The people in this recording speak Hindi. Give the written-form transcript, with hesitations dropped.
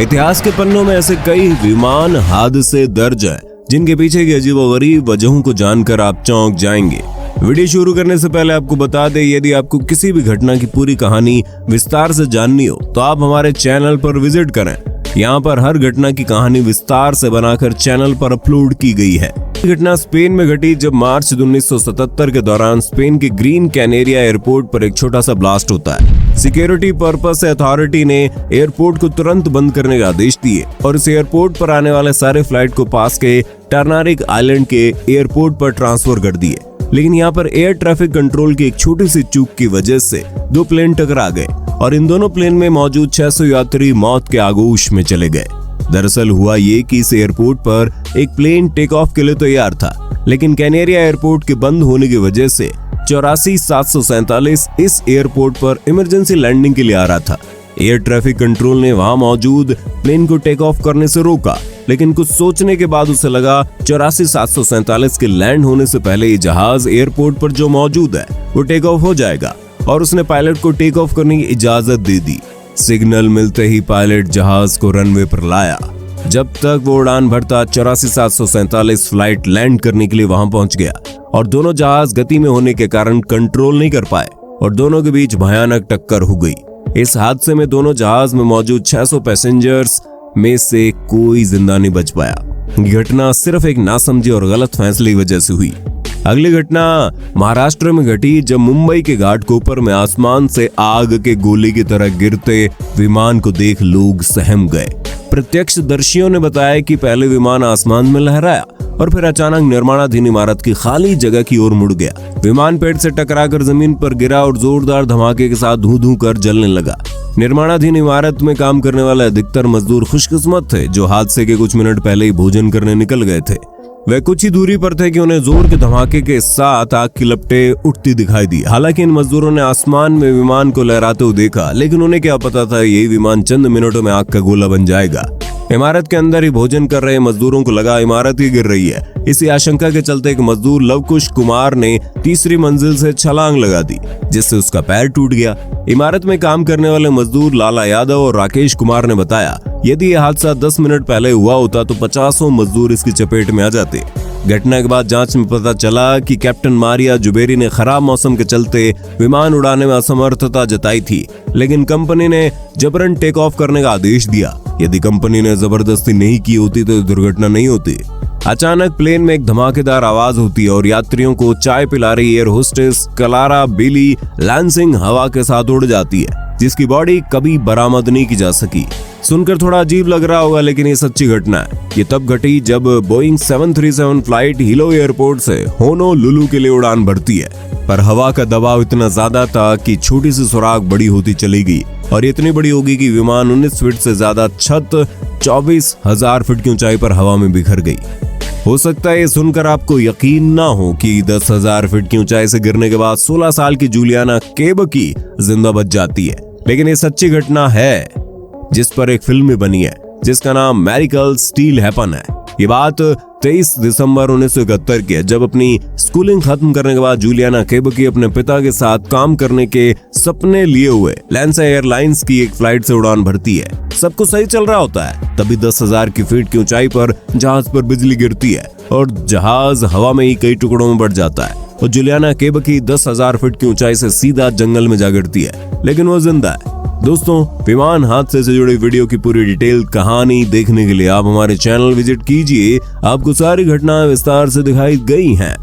इतिहास के पन्नों में ऐसे कई विमान हादसे दर्ज हैं जिनके पीछे की अजीबोगरीब वजहों को जानकर आप चौंक जाएंगे। वीडियो शुरू करने से पहले आपको बता दें, यदि आपको किसी भी घटना की पूरी कहानी विस्तार से जाननी हो तो आप हमारे चैनल पर विजिट करें। यहाँ पर हर घटना की कहानी विस्तार से बनाकर चैनल पर अपलोड की गई है। घटना स्पेन में घटी जब मार्च 1977 के दौरान स्पेन के ग्रीन कैनेरिया एयरपोर्ट पर एक छोटा सा ब्लास्ट होता है। सिक्योरिटी पर्पस से अथॉरिटी ने एयरपोर्ट को तुरंत बंद करने का आदेश दिए और इस एयरपोर्ट पर आने वाले सारे फ्लाइट को पास के टर्नारिक आइलैंड के एयरपोर्ट पर ट्रांसफर कर दिए। लेकिन यहाँ पर एयर ट्रैफिक कंट्रोल की एक छोटी सी चूक की वजह से दो प्लेन टकरा गए और इन दोनों प्लेन में मौजूद 600 यात्री मौत के आगोश में चले गए। दरअसल हुआ ये कि इस एयरपोर्ट पर एक प्लेन टेक ऑफ के लिए तैयार था, लेकिन कैनेरिया एयरपोर्ट के बंद होने की वजह से 84,747 इस एयरपोर्ट पर इमरजेंसी लैंडिंग के लिए आ रहा था। एयर ट्रैफिक कंट्रोल ने वहां मौजूद प्लेन को टेक ऑफ करने से रोका, लेकिन कुछ सोचने के बाद उसे लगा 84,747 के लैंड होने से पहले ये जहाज एयरपोर्ट पर जो मौजूद है वो टेक ऑफ हो जाएगा और उसने पायलट को टेक ऑफ करने की इजाजत दे दी। सिग्नल मिलते ही पायलट जहाज को रनवे पर लाया। जब तक वो उड़ान भरता 84,747 फ्लाइट लैंड करने के लिए वहां पहुंच गया और दोनों जहाज गति में होने के कारण कंट्रोल नहीं कर पाए और दोनों के बीच भयानक टक्कर हो गई। इस हादसे में दोनों जहाज में मौजूद 600 पैसेंजर्स में से कोई जिंदा नहीं बच पाया। घटना सिर्फ एक नासमझी और गलत फैसले की वजह से हुई। अगली घटना महाराष्ट्र में घटी जब मुंबई के घाटकोपर में आसमान से आग के गोले की तरह गिरते विमान को देख लोग सहम गए। प्रत्यक्षदर्शियों ने बताया कि पहले विमान आसमान में लहराया और फिर अचानक निर्माणाधीन इमारत की खाली जगह की ओर मुड़ गया। विमान पेड़ से टकराकर जमीन पर गिरा और जोरदार धमाके के साथ धू धू कर जलने लगा। निर्माणाधीन इमारत में काम करने वाले अधिकतर मजदूर खुशकिस्मत थे जो हादसे के कुछ मिनट पहले ही भोजन करने निकल गए थे। वे कुछ ही दूरी पर थे कि उन्हें जोर के धमाके के साथ आग की लपटें उठती दिखाई दी। हालांकि इन मजदूरों ने आसमान में विमान को लहराते हुए देखा, लेकिन उन्हें क्या पता था यही विमान चंद मिनटों में आग का गोला बन जाएगा। इमारत के अंदर ही भोजन कर रहे मजदूरों को लगा इमारत ही गिर रही है। इसी आशंका के चलते एक मजदूर लवकुश कुमार ने तीसरी मंजिल से छलांग लगा दी, जिससे उसका पैर टूट गया। इमारत में काम करने वाले मजदूर लाला यादव और राकेश कुमार ने बताया, यदि यह हादसा 10 मिनट पहले हुआ होता तो 50 मजदूर इसकी चपेट में आ जाते। घटना के बाद जांच में पता चला कि कैप्टन मारिया जुबेरी ने खराब मौसम के चलते विमान उड़ाने में असमर्थता जताई थी, लेकिन कंपनी ने जबरन टेक ऑफ करने का आदेश दिया। यदि कंपनी ने जबरदस्ती नहीं की होती तो दुर्घटना नहीं होती। अचानक प्लेन में एक धमाकेदार आवाज होती है और यात्रियों को चाय पिला रही एयर होस्टेस क्लारा बिली लैंसिंग हवा के साथ उड़ जाती है, जिसकी बॉडी कभी बरामद नहीं की जा सकी। सुनकर थोड़ा अजीब लग रहा होगा, लेकिन ये सच्ची घटना है। ये तब घटी जब बोइंग 737 फ्लाइट हीलो एयरपोर्ट से होनोलुलु के लिए उड़ान भरती है, पर हवा का दबाव इतना ज्यादा था कि छोटी सी सुराख बड़ी होती चली गई और इतनी बड़ी होगी कि विमान 19 फीट से ज्यादा छत 24,000 फीट की ऊंचाई पर हवा में बिखर गई। हो सकता है ये सुनकर आपको यकीन ना हो कि 10,000 फीट की ऊंचाई से गिरने के बाद 16 साल की जूलियाना केबकी जिंदा बच जाती है, लेकिन ये सच्ची घटना है जिस पर एक फिल्म भी बनी है जिसका नाम मेरिकल स्टील हैपन है। ये बात 23 दिसंबर 1971 की है, जब अपनी स्कूलिंग खत्म करने के बाद जूलियाना केबकी अपने पिता के साथ काम करने के सपने लिए हुए लैंसा एयरलाइंस की एक फ्लाइट से उड़ान भरती है। सब कुछ सही चल रहा होता है, तभी 10,000 की फीट की ऊंचाई पर जहाज पर बिजली गिरती है और जहाज हवा में ही कई टुकड़ों में बढ़ जाता है और जूलियाना केबकी 10,000 फीट की ऊंचाई से सीधा जंगल में जा गिरती है, लेकिन वो जिंदा है। दोस्तों, विमान हादसे से जुड़ी वीडियो की पूरी डिटेल कहानी देखने के लिए आप हमारे चैनल विजिट कीजिए। आपको सारी घटनाएं विस्तार से दिखाई गई हैं।